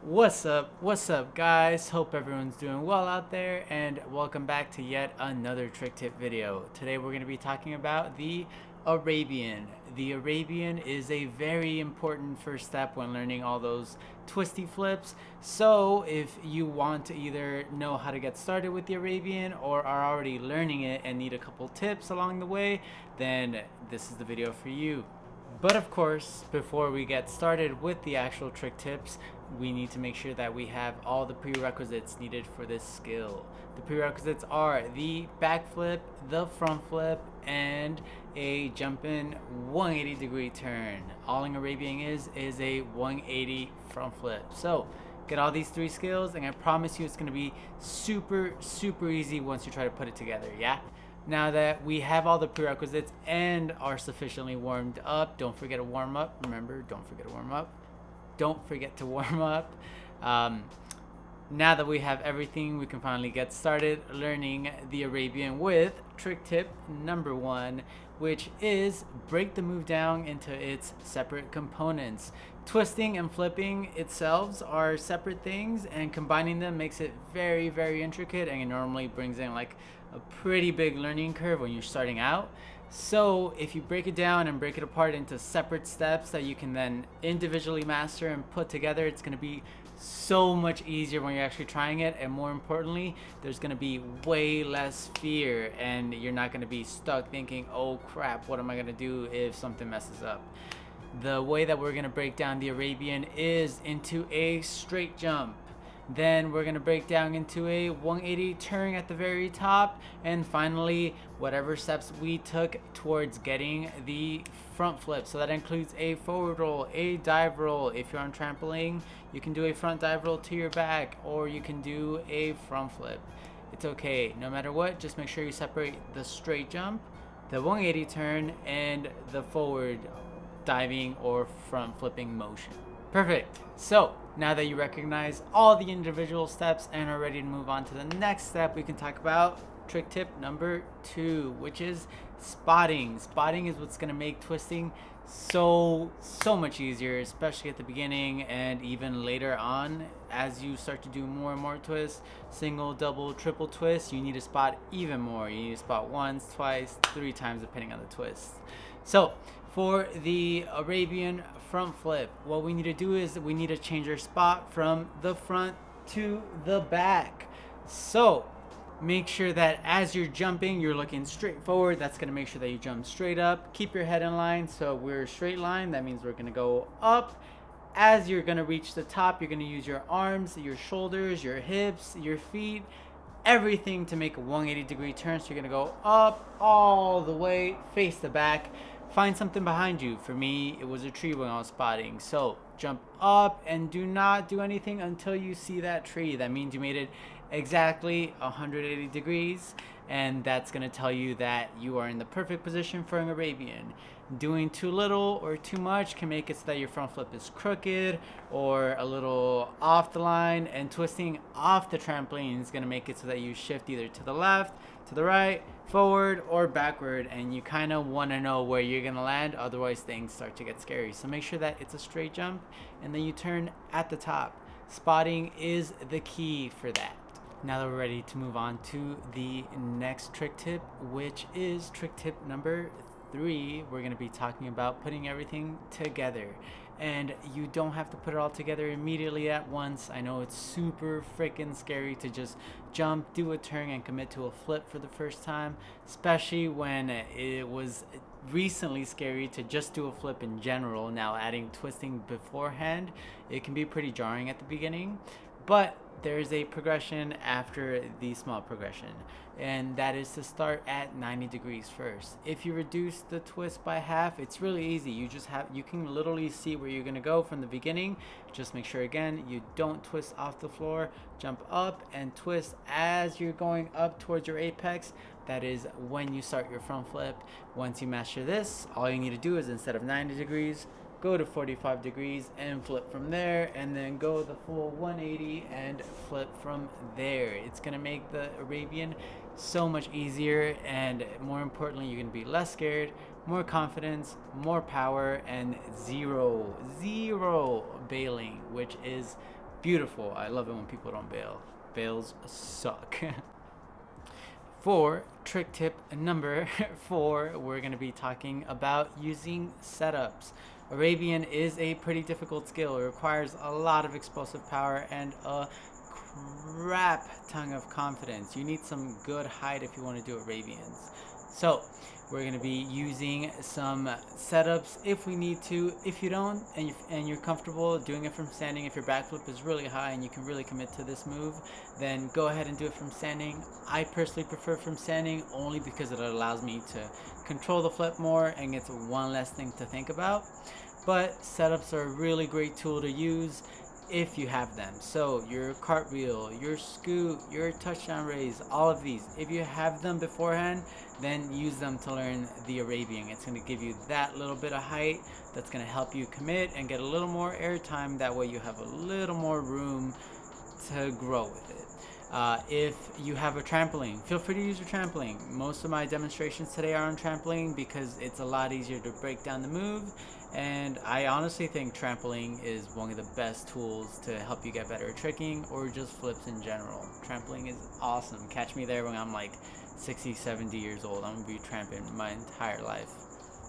What's up guys? Hope everyone's doing well out there, and welcome back to yet another trick tip video. Today we're going to be talking about the Arabian. The Arabian is a very important first step when learning all those twisty flips. So if you want to either know how to get started with the Arabian or are already learning it and need a couple tips along the way, then this is the video for you. But of course, before we get started with the actual trick tips, we need to make sure that we have all the prerequisites needed for this skill. The prerequisites are the back flip, the front flip, and a jumping 180 degree turn. All an Arabian is a 180 front flip. So get all these three skills, and I promise you it's going to be super easy once you try to put it together, yeah? Now that we have all the prerequisites and are sufficiently warmed up, don't forget to warm up. Remember, don't forget to warm up. Don't forget to warm up. Now that we have everything, we can finally get started learning the Arabian with trick tip number 1, which is break the move down into its separate components. Twisting and flipping itself are separate things, and combining them makes it very intricate, and it normally brings in like a pretty big learning curve when you're starting out. So if you break it down and break it apart into separate steps that you can then individually master and put together, it's going to be so much easier when you're actually trying it, and more importantly, there's going to be way less fear, and you're not going to be stuck thinking, oh crap, what am I going to do if something messes up. The way that we're going to break down the Arabian is into a straight jump. Then we're going to break down into a 180 turn at the very top, and finally whatever steps we took towards getting the front flip. So that includes a forward roll, a dive roll. If you're on trampoline, you can do a front dive roll to your back, or you can do a front flip. It's okay, no matter what, just make sure you separate the straight jump, the 180 turn, and the forward diving or front flipping motion. Perfect. So now that you recognize all the individual steps and are ready to move on to the next step, we can talk about trick tip number 2, which is spotting. Spotting is what's going to make twisting so much easier, especially at the beginning and even later on as you start to do more and more twists, single, double, triple twists. You need to spot even more. You need to spot once, twice, 3 times depending on the twist. So for the Arabian front flip, what we need to do is we need to change our spot from the front to the back. So make sure that as you're jumping, you're looking straight forward. That's going to make sure that you jump straight up. Keep your head in line. So we're a straight line. That means we're going to go up. As you're going to reach the top, you're going to use your arms, your shoulders, your hips, your feet, everything to make a 180 degree turn. So you're going to go up all the way, face the back. Find something behind you. For me, it was a tree when I was spotting. So jump up and do not do anything until you see that tree. That means you made it exactly 180 degrees, and that's going to tell you that you are in the perfect position for an Arabian. Doing too little or too much can make it so that your front flip is crooked or a little off the line, and twisting off the trampoline is going to make it so that you shift either to the left, to the right, forward, or backward, and you kind of want to know where you're going to land, otherwise things start to get scary. So make sure that it's a straight jump and then you turn at the top. Spotting is the key for that. Now that we're ready to move on to the next trick tip, which is trick tip number 3, we're going to be talking about putting everything together. And you don't have to put it all together immediately at once. I know it's super freaking scary to just jump, do a turn, and commit to a flip for the first time, especially when it was recently scary to just do a flip in general. Now adding twisting beforehand, it can be pretty jarring at the beginning, but there's a progression after the small progression, and that is to start at 90 degrees first. If you reduce the twist by half, it's really easy. You can literally see where you're going to go from the beginning. Just make sure again you don't twist off the floor. Jump up and twist as you're going up towards your apex. That is when you start your front flip. Once you master this, all you need to do is, instead of 90 degrees, go to 45 degrees and flip from there, and then go the full 180 and flip from there. It's going to make the Arabian so much easier, and more importantly, you're going to be less scared, more confidence, more power, and zero bailing, which is beautiful. I love it when people don't bail. Bails suck. For trick tip number 4, we're going to be talking about using setups. Arabian is a pretty difficult skill. It requires a lot of explosive power and a crap ton of confidence. You need some good height if you want to do Arabians. So we're going to be using some setups if we need to. If you don't and you're comfortable doing it from standing, if your backflip is really high and you can really commit to this move, then go ahead and do it from standing. I personally prefer from standing only because it allows me to control the flip more and it's one less thing to think about. But setups are a really great tool to use if you have them. So your cartwheel, your scoot, your touchdown raise, all of these, if you have them beforehand, then use them to learn the Arabian. It's going to give you that little bit of height that's going to help you commit and get a little more air time. That way you have a little more room to grow with it. If you have a trampoline, feel free to use your trampoline. Most of my demonstrations today are on trampoline because it's a lot easier to break down the move, and I honestly think trampoline is one of the best tools to help you get better at tricking or just flips in general. Trampoline is awesome. Catch me there when I'm like 60, 70 years old. I'm going to be tramping my entire life.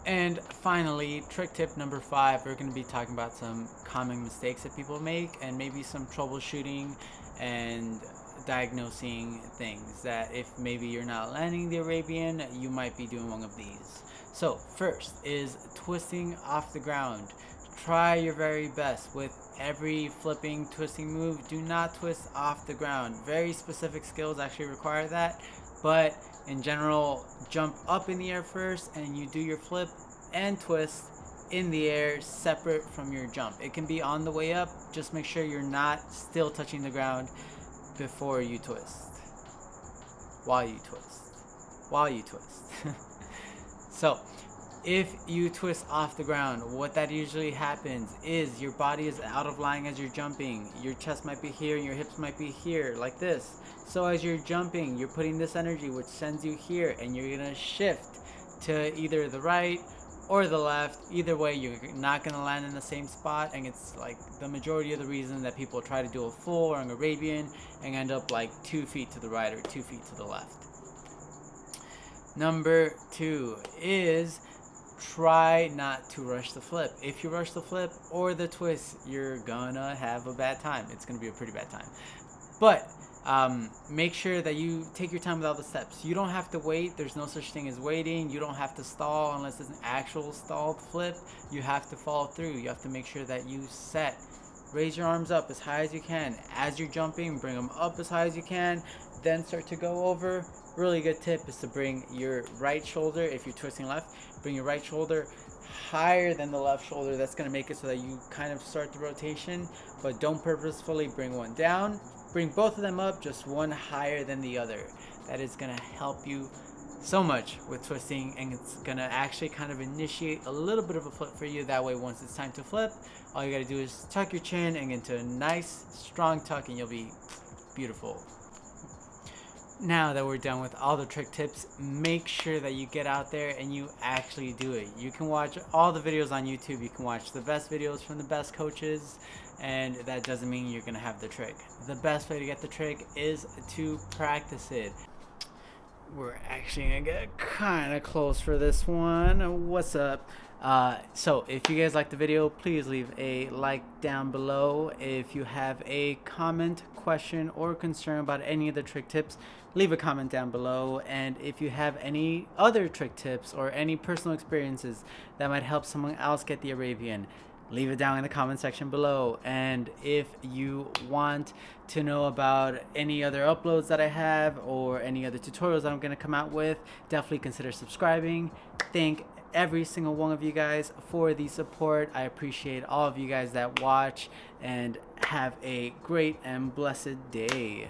And finally, trick tip number 5, we're going to be talking about some common mistakes that people make and maybe some troubleshooting and diagnosing things that if maybe you're not landing the Arabian, you might be doing one of these. So first is twisting off the ground. Try your very best with every flipping, twisting move. Do not twist off the ground. Very specific skills actually require that, but in general, jump up in the air first and you do your flip and twist in the air separate from your jump. It can be on the way up. Just make sure you're not still touching the ground before you twist. While you twist. So if you twist off the ground, what that usually happens is your body is out of line as you're jumping. Your chest might be here and your hips might be here like this. So as you're jumping, you're putting this energy which sends you here, and you're gonna shift to either the right or the left. Either way, you're not gonna land in the same spot, and it's like the majority of the reason that people try to do a full or an Arabian and end up like 2 feet to the right or 2 feet to the left. Number 2 is try not to rush the flip. If you rush the flip or the twist, you're gonna have a bad time. It's gonna be a pretty bad time. But make sure that you take your time with all the steps. You don't have to wait. There's no such thing as waiting. You don't have to stall unless it's an actual stalled flip. You have to follow through. You have to make sure that you set. Raise your arms up as high as you can. As you're jumping, bring them up as high as you can. Then start to go over. Really good tip is to bring your right shoulder, if you're twisting left, bring your right shoulder higher than the left shoulder. That's going to make it so that you kind of start the rotation, but don't purposefully bring one down. Bring both of them up, just one higher than the other. That is going to help you so much with twisting, and it's going to actually kind of initiate a little bit of a flip for you. That way, once it's time to flip, all you got to do is tuck your chin and get into a nice, strong tuck, and you'll be beautiful. Now that we're done with all the trick tips, make sure that you get out there and you actually do it. You can watch all the videos on YouTube. You can watch the best videos from the best coaches, and that doesn't mean you're going to have the trick. The best way to get the trick is to practice it. We're actually going to get kind of close for this one. What's up? So if you guys like the video, please leave a like down below. If you have a comment, question, or concern about any of the trick tips, leave a comment down below. And if you have any other trick tips or any personal experiences that might help someone else get the Arabian, leave it down in the comment section below. And if you want to know about any other uploads that I have or any other tutorials that I'm going to come out with, definitely consider subscribing. Thank every single one of you guys for the support. I appreciate all of you guys that watch, and have a great and blessed day.